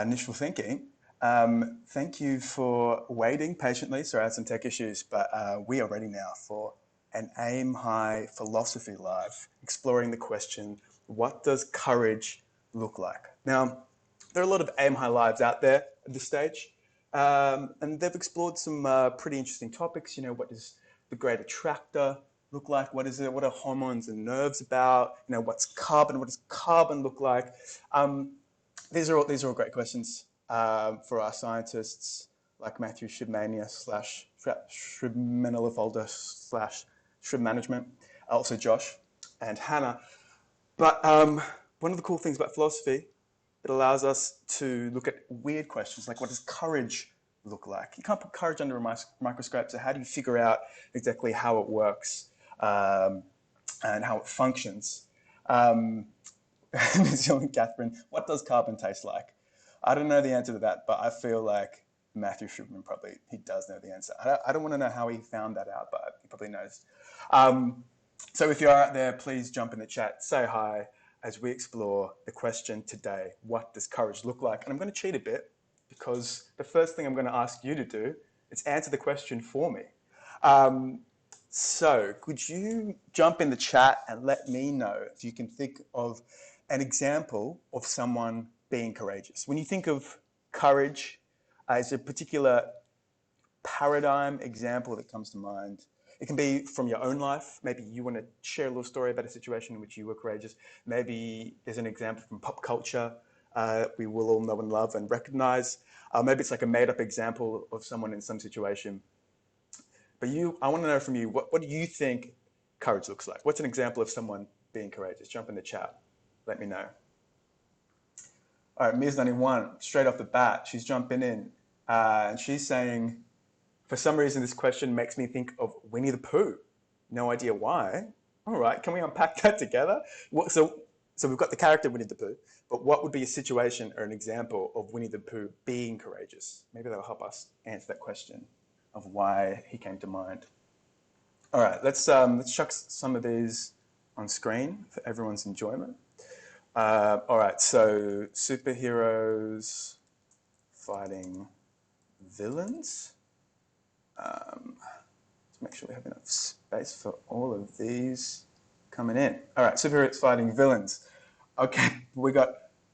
Nish for thinking. Thank you for waiting patiently. Sorry, I had some tech issues, but we are ready now for an Aim High Philosophy Live, exploring the question, what does courage look like? Now, there are a lot of Aim High Lives out there at this stage, and they've explored some pretty interesting topics. You know, what does the great attractor look like? What is it? What are hormones and nerves about? You know, what's carbon? What does carbon look like? These are all great questions for our scientists like Matthew Shibmania slash Shibmenelefolder slash Shib Management, also Josh and Hannah. But one of the cool things about philosophy, it allows us to look at weird questions like what does courage look like? You can't put courage under a microscope, so how do you figure out exactly how it works and how it functions? New Zealand Catherine, what does carbon taste like? I don't know the answer to that, but I feel like Matthew Shubman he does know the answer. I don't want to know how he found that out, but he probably knows. So if you're out there, please jump in the chat, say hi as we explore the question today, what does courage look like? And I'm going to cheat a bit because the first thing I'm going to ask you to do is answer the question for me. So could you jump in the chat and let me know if you can think of an example of someone being courageous? When you think of courage, is there a particular paradigm example that comes to mind? It can be from your own life. Maybe you want to share a little story about a situation in which you were courageous. Maybe there's an example from pop culture we will all know and love and recognize. Maybe it's like a made-up example of someone in some situation. But I want to know from you, what do you think courage looks like? What's an example of someone being courageous? Jump in the chat. Let me know. All right, Ms91, straight off the bat, she's jumping in. And she's saying, for some reason, this question makes me think of Winnie the Pooh. No idea why. All right, can we unpack that together? So we've got the character Winnie the Pooh, but what would be a situation or an example of Winnie the Pooh being courageous? Maybe that'll help us answer that question of why he came to mind. All right, let's chuck some of these on screen for everyone's enjoyment. All right, so superheroes fighting villains. Let's make sure we have enough space for all of these coming in. All right, superheroes fighting villains. Okay, we got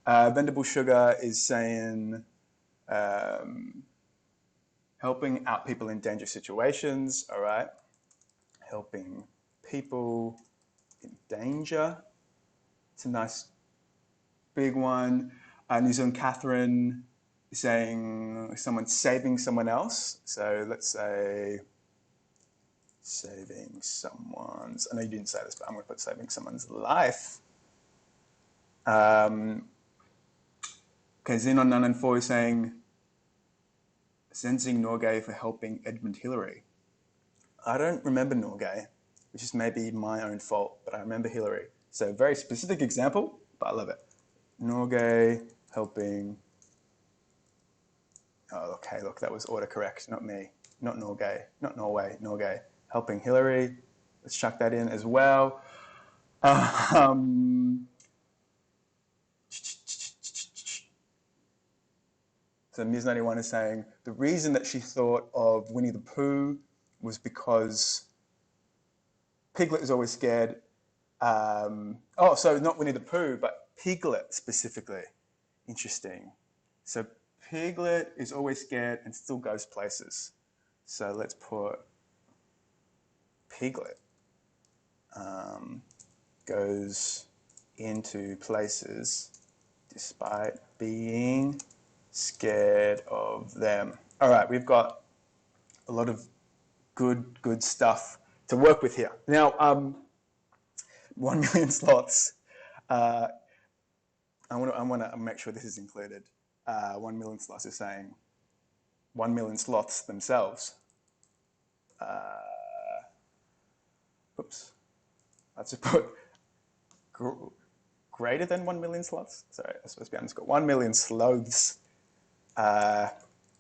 Bendable Sugar is saying helping out people in dangerous situations. All right, helping people in danger. It's a nice big one. New Zealand Catherine is saying someone saving someone else. So let's say saving someone's, I know you didn't say this, but I'm going to put saving someone's life. Okay, Xenon994 is saying Sensing Norgay for helping Edmund Hillary. I don't remember Norgay, which is maybe my own fault, but I remember Hillary. So very specific example, but I love it. Norgay helping. Oh, okay, look, that was autocorrect, not me. Not Norgay, not Norway, Norgay. Helping Hillary. Let's chuck that in as well. So Ms91 is saying the reason that she thought of Winnie the Pooh was because Piglet is always scared. So not Winnie the Pooh, but Piglet specifically. Interesting. So Piglet is always scared and still goes places. So let's put Piglet goes into places despite being scared of them. All right, we've got a lot of good stuff to work with here. Now, 1 million slots. I want to make sure this is included. 1 million slots is saying 1 million sloths themselves. Oops. Let's just put greater than 1 million sloths. Sorry, it's supposed to be underscore. 1 million sloths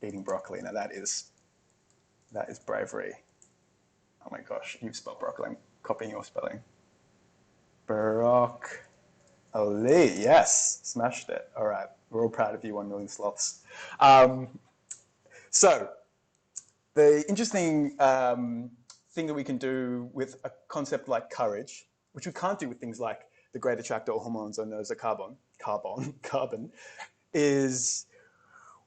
eating broccoli. Now that is bravery. Oh my gosh, you've spelled broccoli. I'm copying your spelling. Broccoli, yes, smashed it. All right, We're all proud of you, 1 million sloths. So the interesting thing that we can do with a concept like courage, which we can't do with things like the great attractor or hormones or nose or carbon, is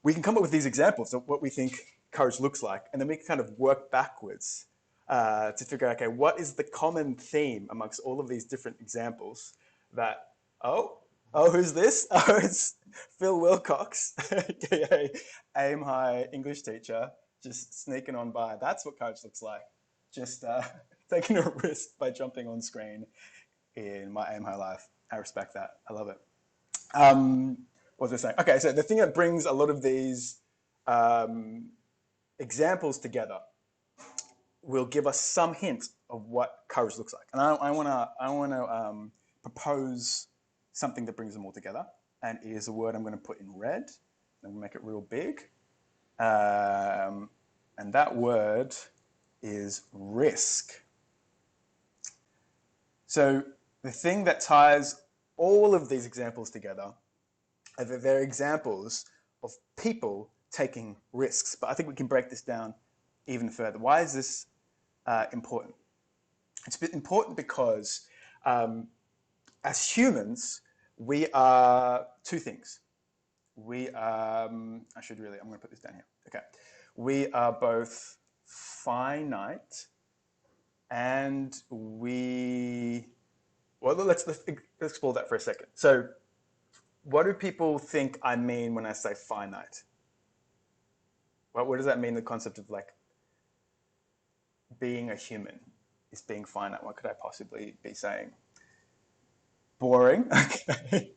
we can come up with these examples of what we think courage looks like, and then we can kind of work backwards to figure out, okay, what is the common theme amongst all of these different examples that, who's this? Oh, it's Phil Wilcox, aka Aim High English teacher, just sneaking on by. That's what courage looks like. Just taking a risk by jumping on screen in my Aim High life. I respect that. I love it. What was I saying? Okay, so the thing that brings a lot of these examples together will give us some hint of what courage looks like. And I want to propose something that brings them all together, and it is a word I'm going to put in red. I'm going to make it real big, and that word is risk. So the thing that ties all of these examples together are that they're examples of people taking risks. But I think we can break this down even further. Why is this important? It's important because as humans, we are two things. We are, I'm going to put this down here. Okay. We are both finite and let's explore that for a second. So what do people think I mean when I say finite? What does that mean, the concept of like being a human is being finite? What could I possibly be saying? Boring? Okay.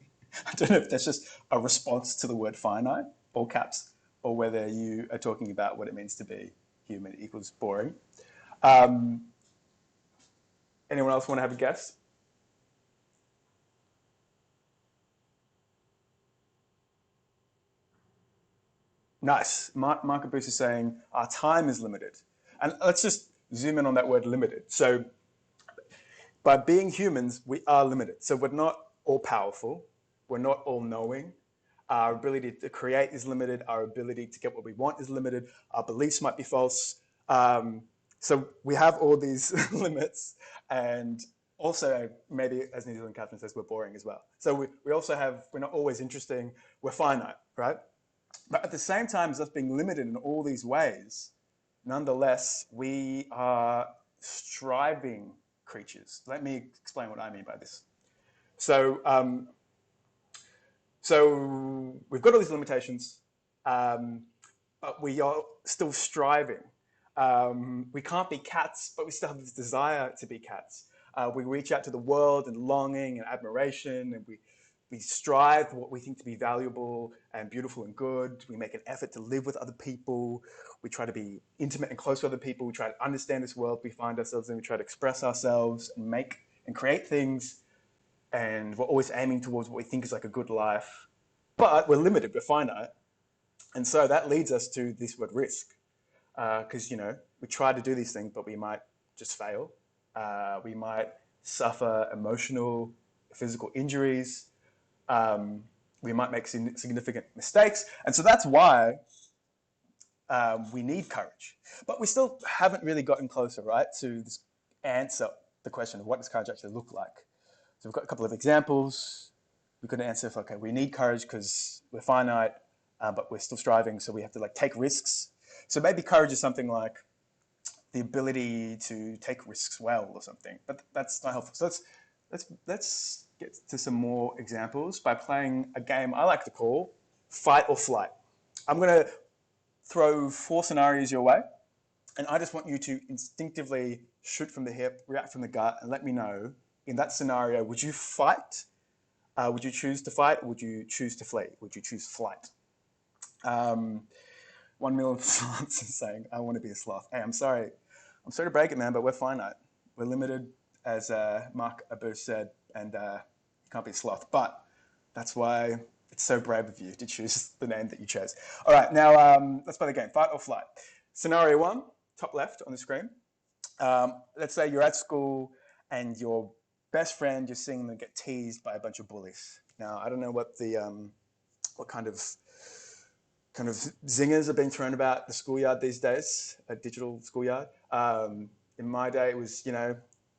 I don't know if that's just a response to the word finite, all caps, or whether you are talking about what it means to be human equals boring. Anyone else want to have a guess? Nice. Mark Abus is saying our time is limited. And let's just zoom in on that word limited. So by being humans, we are limited. So we're not all powerful. We're not all knowing. Our ability to create is limited. Our ability to get what we want is limited. Our beliefs might be false. So we have all these limits. And also, maybe, as New Zealand Catherine says, we're boring as well. So we also have, we're not always interesting. We're finite, right? But at the same time as us being limited in all these ways, nonetheless, we are striving creatures. Let me explain what I mean by this. So we've got all these limitations, but we are still striving. We can't be cats, but we still have this desire to be cats. We reach out to the world in longing and admiration, and we strive for what we think to be valuable and beautiful and good. We make an effort to live with other people. We try to be intimate and close with other people. We try to understand this world we find ourselves in. We try to express ourselves and make and create things. And we're always aiming towards what we think is like a good life. But we're limited, we're finite. And so that leads us to this word risk. Because, we try to do these things, but we might just fail. We might suffer emotional, physical injuries. We might make significant mistakes. And so that's why we need courage. But we still haven't really gotten closer, right, to this answer the question of what does courage actually look like. So we've got a couple of examples. We've got to answer if, okay, we need courage because we're finite, but we're still striving, so we have to take risks. So maybe courage is something like the ability to take risks well or something, but that's not helpful. So let's get to some more examples by playing a game I like to call Fight or Flight. I'm going to throw 4 scenarios your way, and I just want you to instinctively shoot from the hip, react from the gut, and let me know, in that scenario, would you fight? Would you choose to fight? Or would you choose to flee? Would you choose flight? 1 million sloths is saying, I want to be a sloth. Hey, I'm sorry to break it, man, but we're finite. We're limited, as Mark Abus said, and you can't be a sloth. But that's why it's so brave of you to choose the name that you chose. All right, now let's play the game, fight or flight. Scenario 1, top left on the screen. Let's say you're at school and your best friend, you're seeing them get teased by a bunch of bullies. Now, I don't know what the what kind of zingers are being thrown about the schoolyard these days, a digital schoolyard. In my day, it was, you know,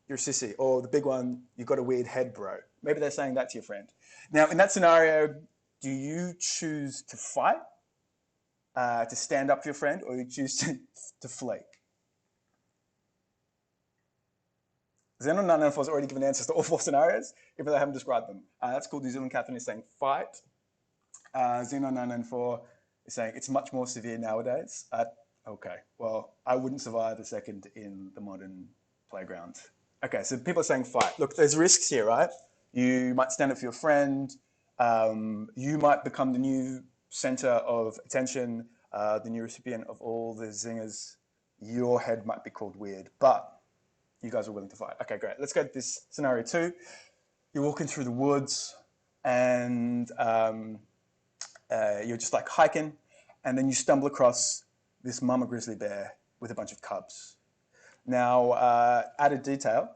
you're a sissy, or the big one, you've got a weird head, bro. Maybe they're saying that to your friend. Now, in that scenario, do you choose to fight, to stand up for your friend, or you choose to flee? Xenon 994 has already given answers to all 4 scenarios, even though I haven't described them. That's cool. New Zealand Catherine is saying fight. Xenon 994 is saying it's much more severe nowadays. Okay, well, I wouldn't survive a second in the modern playground. Okay, so people are saying fight. Look, there's risks here, right? You might stand up for your friend. You might become the new center of attention, the new recipient of all the zingers. Your head might be called weird, but you guys are willing to fight. Okay, great. Let's go to this scenario 2. You're walking through the woods and you're just like hiking, and then you stumble across this mama grizzly bear with a bunch of cubs. Now, added detail,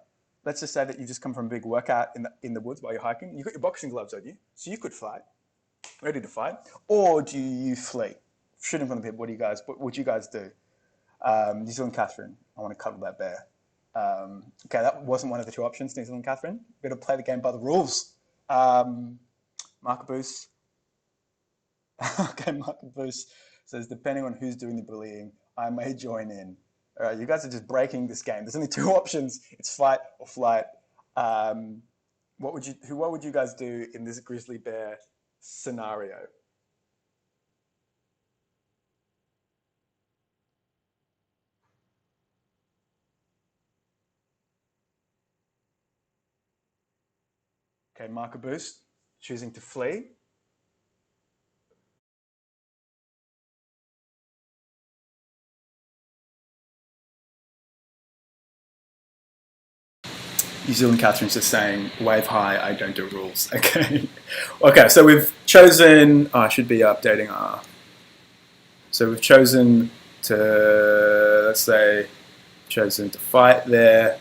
let's just say that you just come from a big workout in the woods while you're hiking. You've got your boxing gloves on you, so you could fight, ready to fight. Or do you flee? Shoot in front of people. What would you guys do? New Zealand Catherine, I want to cuddle that bear. Okay, that wasn't one of the 2 options, New Zealand Catherine. Better play the game by the rules. Markaboos. Okay, Markaboos says, depending on who's doing the bullying, I may join in. All right, you guys are just breaking this game. There's only 2 options. It's fight or flight. What would you guys do in this grizzly bear scenario? Okay, Markaboos choosing to flee. New Zealand Catherine's just saying, wave high, I don't do rules. Okay. Okay, so we've chosen, I should be updating our. So we've chosen to, let's say, chosen to fight there.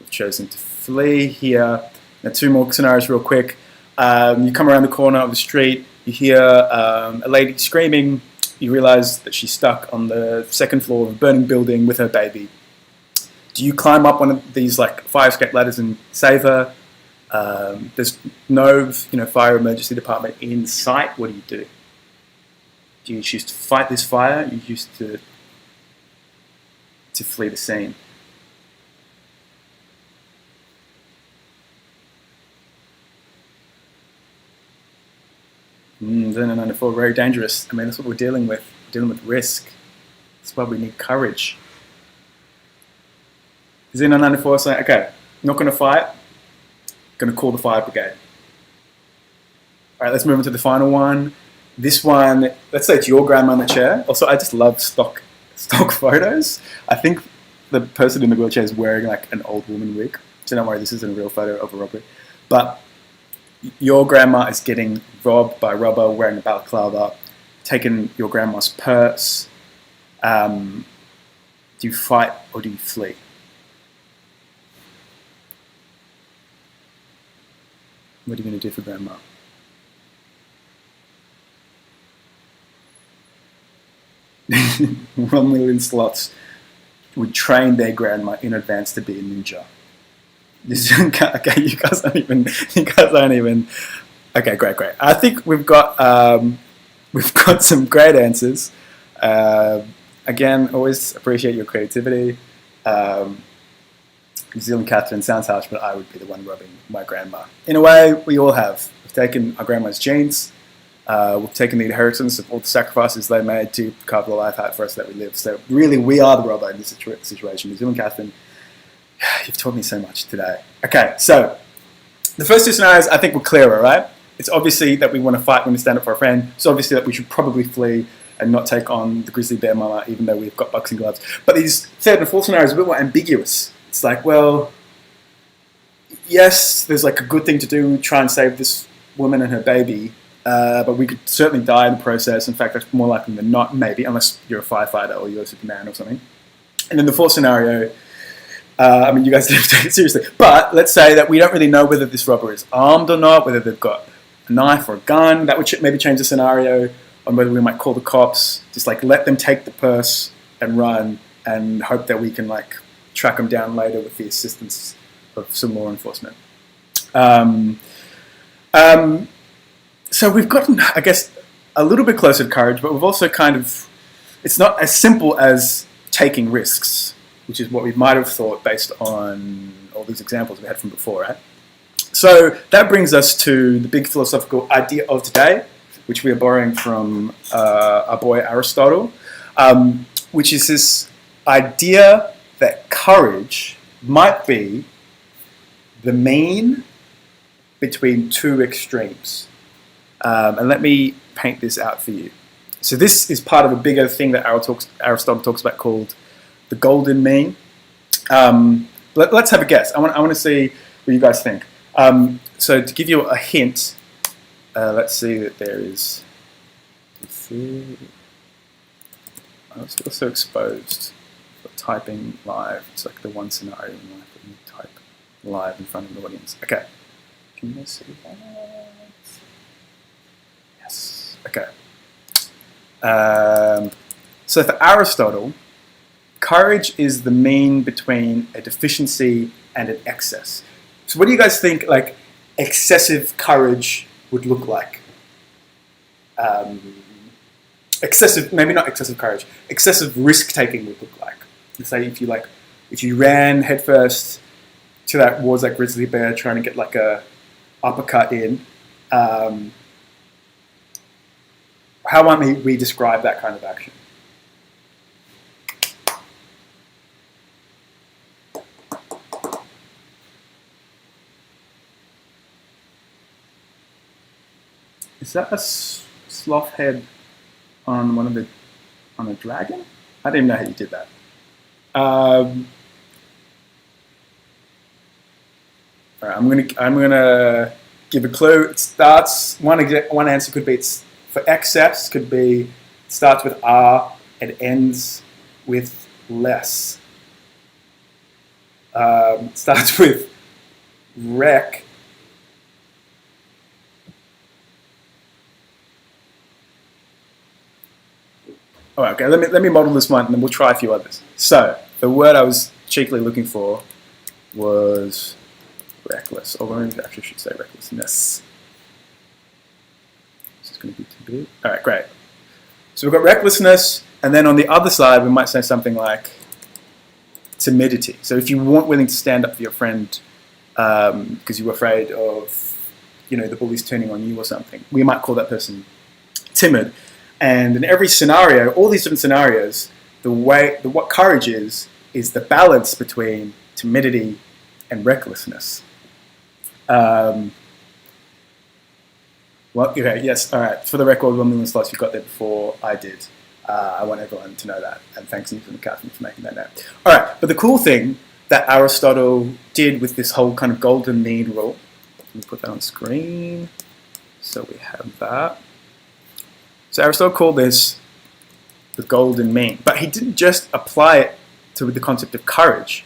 We've chosen to flee here. Now 2 more scenarios real quick. You come around the corner of the street, you hear a lady screaming, you realize that she's stuck on the 2nd floor of a burning building with her baby. Do you climb up one of these like fire escape ladders and save her? There's no, fire emergency department in sight. What do? Do you choose to fight this fire? You choose to flee the scene. Xenon 94, very dangerous. I mean, that's what we're dealing with. We're dealing with risk. That's why we need courage. Xenon 94 saying, okay, not going to fight, going to call the fire brigade. All right, let's move on to the final one. This one, let's say it's your grandma in the chair. Also, I just love stock photos. I think the person in the wheelchair is wearing like an old woman wig. So don't worry, this isn't a real photo of a robbery. But your grandma is getting robbed by a robber wearing a balaclava, taking your grandma's purse. Do you fight or do you flee? What are you going to do for grandma? $1 million slots would train their grandma in advance to be a ninja. Okay, you guys aren't even. Okay, great. I think we've got some great answers. Again, always appreciate your creativity. New Zealand Catherine sounds harsh, but I would be the one robbing my grandma. In a way, we all have. We've taken our grandma's genes. We've taken the inheritance of all the sacrifices they made to carve the life out for us that we live. So really, we are the robber in this situation. New Zealand Catherine, you've taught me so much today. Okay, so the first 2 scenarios I think were clearer, right? It's obviously that we want to fight when we stand up for a friend. It's obviously that we should probably flee and not take on the grizzly bear mama, even though we've got boxing gloves. But these 3rd and 4th scenarios are a bit more ambiguous. It's like, well, yes, there's like a good thing to do, try and save this woman and her baby, but we could certainly die in the process. In fact, that's more likely than not, maybe, unless you're a firefighter or you're a Superman or something. And then the 4th scenario, I mean, you guys don't take it seriously, but let's say that we don't really know whether this robber is armed or not, whether they've got a knife or a gun, that would maybe change the scenario on whether we might call the cops, just like let them take the purse and run and hope that we can like track them down later with the assistance of some law enforcement. So we've gotten, I guess, a little bit closer to courage, but we've also kind of, it's not as simple as taking risks, which is what we might have thought based on all these examples we had from before, right? So that brings us to the big philosophical idea of today, which we are borrowing from our boy Aristotle, which is this idea that courage might be the mean between two extremes. And let me paint this out for you. So this is part of a bigger thing that Aristotle talks about called the golden mean. Let's have a guess. I want to see what you guys think. So to give you a hint, let's see that there is. I was also exposed for typing live. It's like the one scenario in life that you type live in front of the audience. Okay, can you see that? Yes. Okay. So for Aristotle, courage is the mean between a deficiency and an excess. So what do you guys think like excessive courage would look like? Excessive, maybe not excessive courage, excessive risk-taking would look like. Let's say if you ran headfirst to that towards that grizzly bear trying to get like a uppercut in, how might we describe that kind of action? Is that a sloth head on on a dragon? I didn't even know how you did that. All right, I'm gonna give a clue. It starts one answer could be for excess could be it starts with R and ends with less. Starts with wreck. All right, okay, let me model this one and then we'll try a few others. So, the word I was cheekily looking for was reckless, or I actually should say recklessness. This is going to be too big. All right, great. So we've got recklessness, and then on the other side we might say something like timidity. So if you weren't willing to stand up for your friend because you were afraid of, the bullies turning on you or something, we might call that person timid. And in every scenario, all these different scenarios, what courage is the balance between timidity and recklessness. Well, okay, yes, all right. For the record, 1 million slots, you got there before I did. I want everyone to know that, and thanks to Catherine for making that note. All right, but the cool thing that Aristotle did with this whole kind of golden mean rule, let me put that on screen, so we have that. So Aristotle called this the golden mean, but he didn't just apply it to the concept of courage.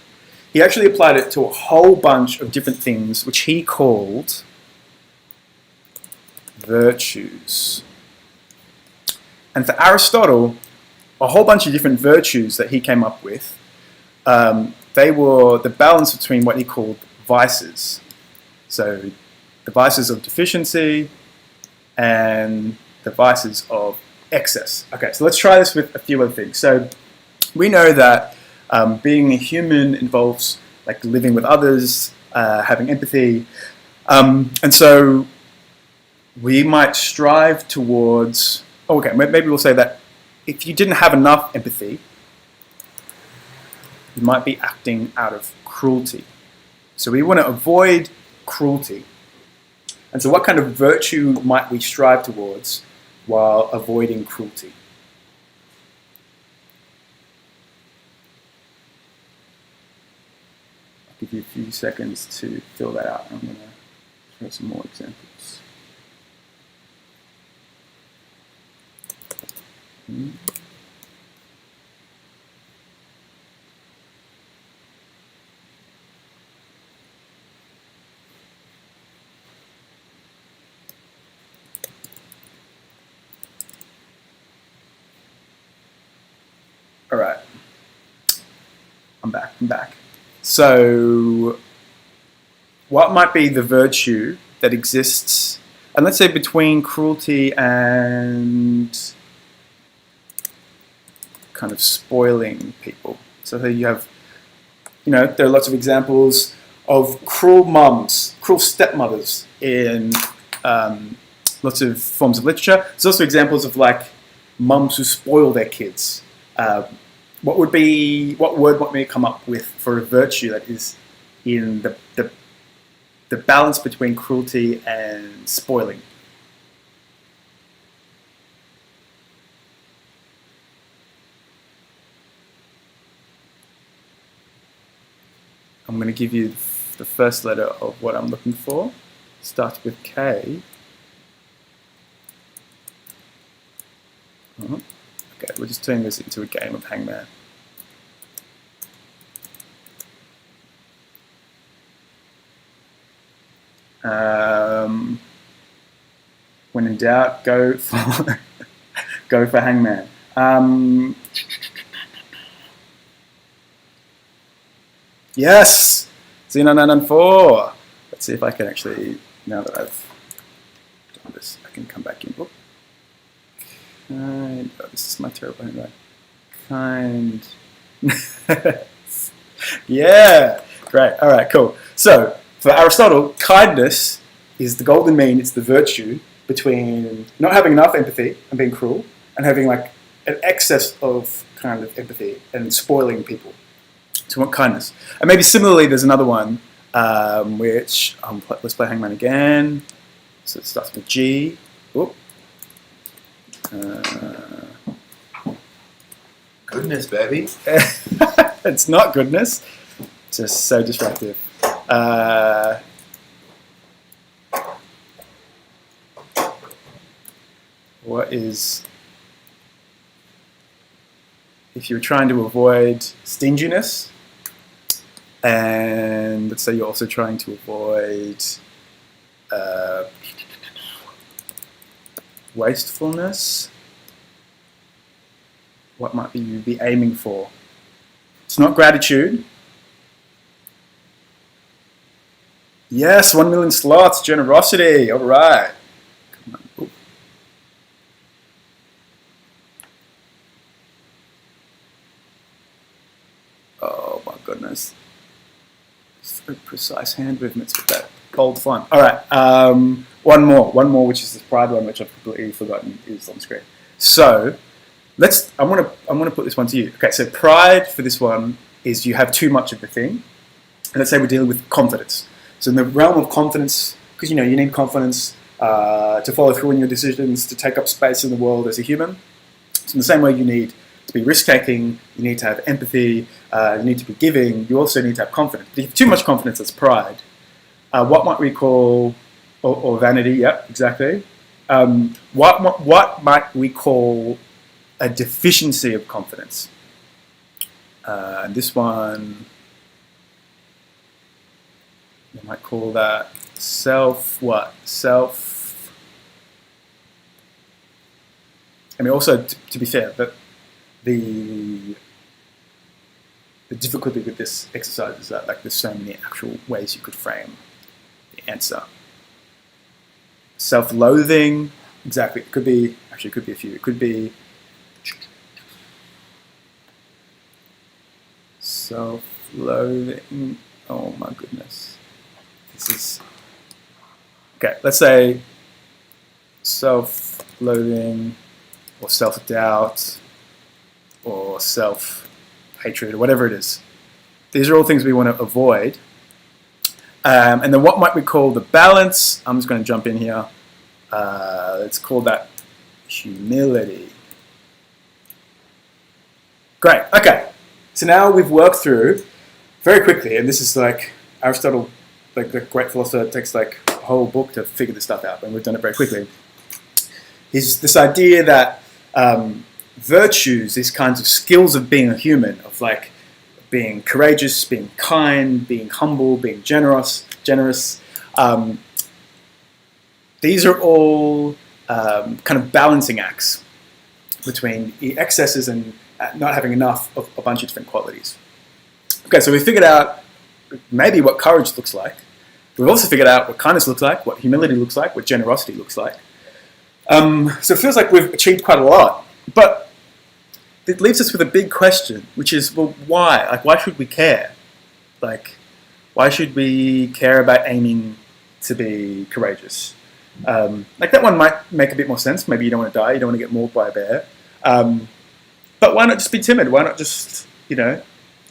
He actually applied it to a whole bunch of different things, which he called virtues. And for Aristotle, a whole bunch of different virtues that he came up with, they were the balance between what he called vices. So the vices of deficiency and the vices of excess. Okay, so let's try this with a few other things. So we know that being a human involves like living with others, having empathy, and so we might strive towards, okay, maybe we'll say that if you didn't have enough empathy, you might be acting out of cruelty. So we want to avoid cruelty. And so what kind of virtue might we strive towards while avoiding cruelty? I'll give you a few seconds to fill that out. I'm going to show some more examples. All right. I'm back. So what might be the virtue that exists, and let's say between cruelty and kind of spoiling people? So here you have, there are lots of examples of cruel mums, cruel stepmothers in lots of forms of literature. There's also examples of like mums who spoil their kids. What word might we come up with for a virtue that is in the balance between cruelty and spoiling? I'm going to give you the first letter of what I'm looking for. Starts with K. Okay, we're just turning this into a game of hangman. When in doubt, go for go for hangman. Yes, Xenon 4. Let's see if I can actually, now that I've done this, I can come back in. Oh, this is my terrible handwriting. Kind. Yeah, great. All right, cool. So for Aristotle, kindness is the golden mean. It's the virtue between not having enough empathy and being cruel, and having like an excess of kind of empathy and spoiling people. So what kindness? And maybe similarly, there's another one which let's play hangman again. So it starts with G. Oop. Goodness, baby. It's not goodness. It's just so disruptive. What is, if you're trying to avoid stinginess, and let's say you're also trying to avoid wastefulness, what might you be aiming for? It's not gratitude. Yes, 1 million slots, generosity. All right. Come on. Ooh. Oh my goodness. So precise hand movements with that bold font. All right. One more, which is the pride one, which I've completely forgotten is on the screen. So I'm gonna put this one to you. Okay, so pride for this one is you have too much of the thing. And let's say we're dealing with confidence. So in the realm of confidence, because you need confidence to follow through on your decisions, to take up space in the world as a human. So in the same way you need to be risk-taking, you need to have empathy, you need to be giving, you also need to have confidence. But if you have too much confidence, that's pride. What might we call, or vanity, yep, exactly. What might we call a deficiency of confidence? This one, you might call that I mean, also, to be fair, but the difficulty with this exercise is that there's so many actual ways you could frame the answer. Self-loathing, exactly. It could be a few. It could be self-loathing. Oh my goodness. This is okay. Let's say self-loathing, or self-doubt, or self-hatred, or whatever it is. These are all things we want to avoid. And then what might we call the balance? I'm just going to jump in here. Let's call that humility. Great. Okay. So now we've worked through very quickly, and this is like Aristotle, like the great philosopher, takes like a whole book to figure this stuff out, and we've done it very quickly. Is this idea that virtues, these kinds of skills of being a human, of like being courageous, being kind, being humble, being generous. These are all kind of balancing acts between excesses and not having enough of a bunch of different qualities. Okay, so we figured out maybe what courage looks like. We've also figured out what kindness looks like, what humility looks like, what generosity looks like. So it feels like we've achieved quite a lot. But it leaves us with a big question, which is, well, why? Like, why should we care? Like, why should we care about aiming to be courageous? Like, that one might make a bit more sense. Maybe you don't want to die, you don't want to get mauled by a bear. But why not just be timid? Why not just,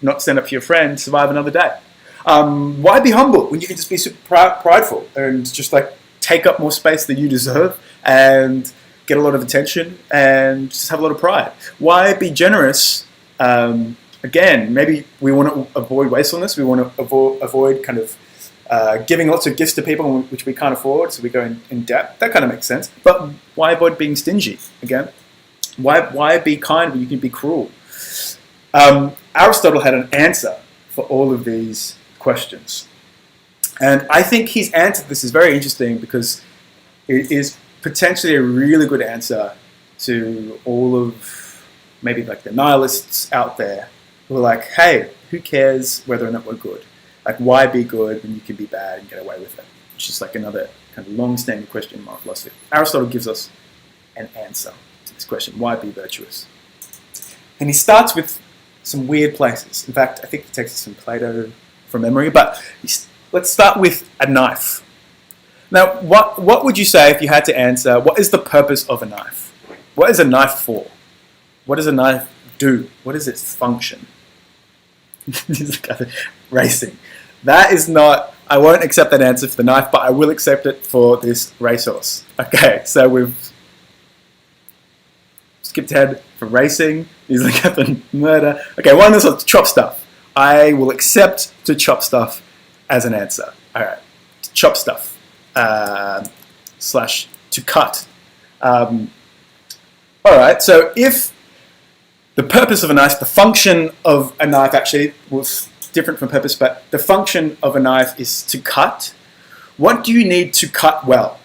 not stand up for your friend, survive another day? Why be humble when you can just be super prideful and just like take up more space than you deserve and get a lot of attention and just have a lot of pride? Why be generous? Again, maybe we want to avoid wastefulness. We want to avoid kind of giving lots of gifts to people which we can't afford, so we go in debt. That kind of makes sense. But why avoid being stingy? Again, why be kind when you can be cruel? Aristotle had an answer for all of these questions. And I think his answer to this is very interesting because it is potentially a really good answer to all of maybe like the nihilists out there who are like, hey, who cares whether or not we're good? Like, why be good when you can be bad and get away with it? Which is like another kind of long-standing question in moral philosophy. Aristotle gives us an answer to this question, why be virtuous? And he starts with some weird places. In fact, I think he takes us from Plato from memory, but let's start with a knife. Now, what would you say if you had to answer, what is the purpose of a knife? What is a knife for? What does a knife do? What is its function? Racing. That is not, I won't accept that answer for the knife, but I will accept it for this racehorse. Okay, so we've skipped ahead for racing. He's like at the murder. Okay, one is to chop stuff. I will accept to chop stuff as an answer. All right, to chop stuff slash to cut. All right, so if the purpose of a knife, the function of a knife actually was different from purpose, but the function of a knife is to cut. What do you need to cut well?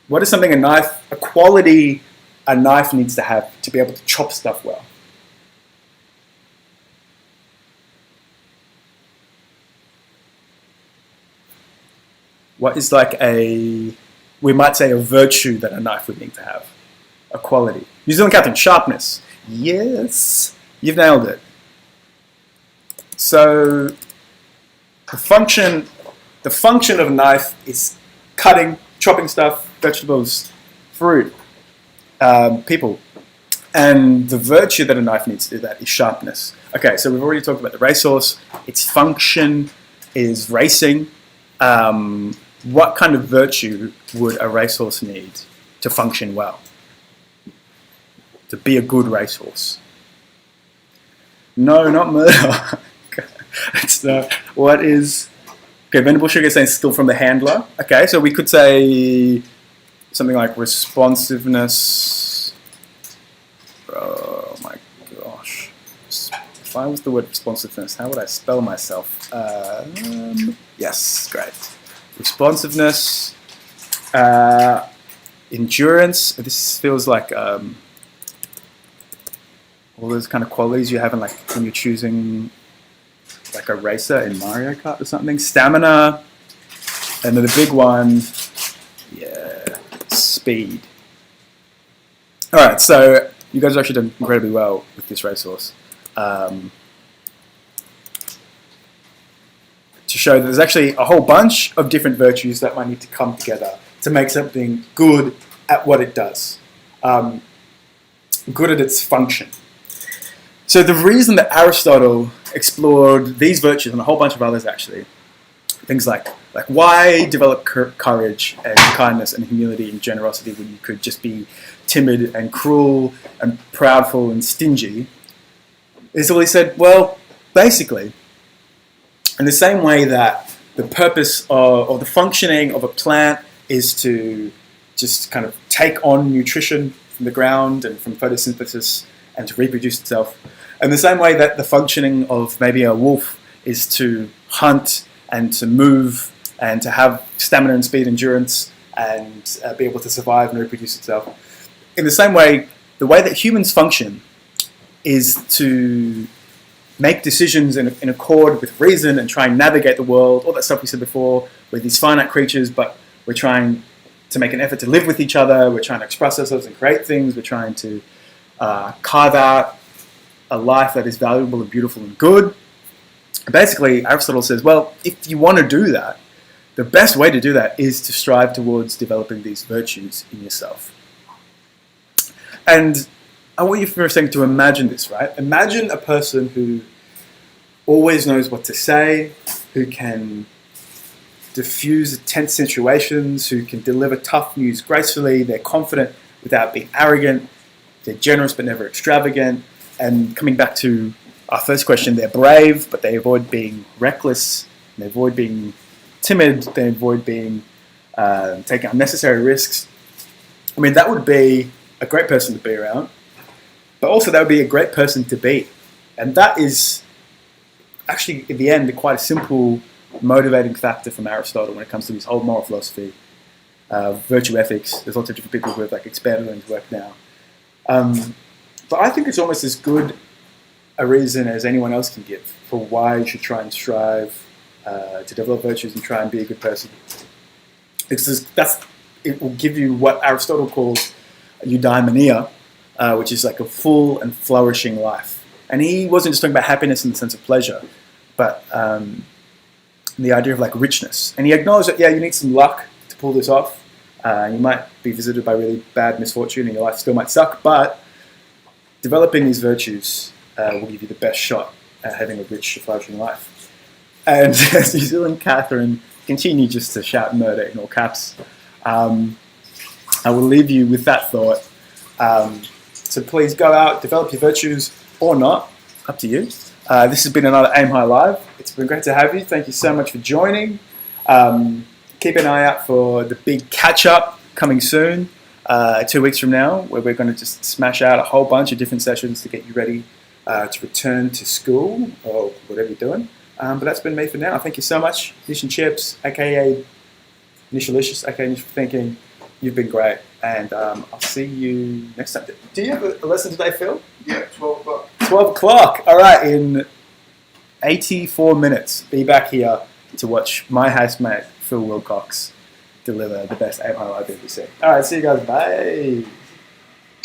What is something a quality a knife needs to have to be able to chop stuff well? What is like we might say a virtue that a knife would need to have? A quality. New Zealand Captain, sharpness. Yes, you've nailed it. So the function of a knife is cutting, chopping stuff, vegetables, fruit, people. And the virtue that a knife needs to do that is sharpness. Okay, so we've already talked about the racehorse. Its function is racing. What kind of virtue would a racehorse need to function well? To be a good racehorse? No, not murder. It's what is... Okay, Venerable Sugar is saying still from the handler. Okay, so we could say something like responsiveness. Oh my gosh. If I was the word responsiveness, how would I spell myself? Yes, great. Responsiveness, endurance. This feels like all those kind of qualities you have in like when you're choosing like a racer in Mario Kart or something. Stamina, and then the big one, yeah, speed. All right, so you guys have actually done incredibly well with this racehorse. To show that there's actually a whole bunch of different virtues that might need to come together to make something good at what it does, good at its function. So the reason that Aristotle explored these virtues and a whole bunch of others actually, things like why develop courage and kindness and humility and generosity when you could just be timid and cruel and proudful and stingy, is that he said, well, basically, in the same way that the purpose or the functioning of a plant is to just kind of take on nutrition from the ground and from photosynthesis and to reproduce itself, in the same way that the functioning of maybe a wolf is to hunt and to move and to have stamina and speed, endurance, and be able to survive and reproduce itself. In the same way, the way that humans function is to make decisions in accord with reason and try and navigate the world, all that stuff we said before, we're these finite creatures, but we're trying to make an effort to live with each other, we're trying to express ourselves and create things, we're trying to carve out a life that is valuable and beautiful and good. Basically, Aristotle says, well, if you want to do that, the best way to do that is to strive towards developing these virtues in yourself. And I want you for a second to imagine this, right? Imagine a person who always knows what to say, who can diffuse tense situations, who can deliver tough news gracefully, they're confident without being arrogant, they're generous but never extravagant, and coming back to our first question, they're brave, but they avoid being reckless, they avoid being timid, they avoid being taking unnecessary risks. I mean, that would be a great person to be around, but also that would be a great person to be. And that is actually, in the end, quite a simple motivating factor from Aristotle when it comes to his whole moral philosophy, virtue ethics. There's lots of different people who have expanded on his work now. But I think it's almost as good a reason as anyone else can give for why you should try and strive to develop virtues and try and be a good person. It will give you what Aristotle calls eudaimonia, which is like a full and flourishing life. And he wasn't just talking about happiness in the sense of pleasure, but the idea of richness. And he acknowledged that, you need some luck to pull this off. You might be visited by really bad misfortune and your life still might suck, but developing these virtues will give you the best shot at having a rich, flourishing life. And as New Zealand Catherine continued just to shout murder in all caps, I will leave you with that thought. So please go out, develop your virtues or not, up to you. This has been another Aim High Live. It's been great to have you. Thank you so much for joining. Keep an eye out for the big catch-up coming soon, 2 weeks from now, where we're going to just smash out a whole bunch of different sessions to get you ready to return to school or whatever you're doing. But that's been me for now. Thank you so much, Nish and Chips, aka Nishalicious, aka Nish for Thinking. You've been great, and I'll see you next time. Do you have a lesson today, Phil? Yeah, 12 o'clock. 12 o'clock. All right, in 84 minutes, be back here to watch my housemate, Phil Wilcox, deliver the best Aim High Live ever seen. All right, see you guys. Bye.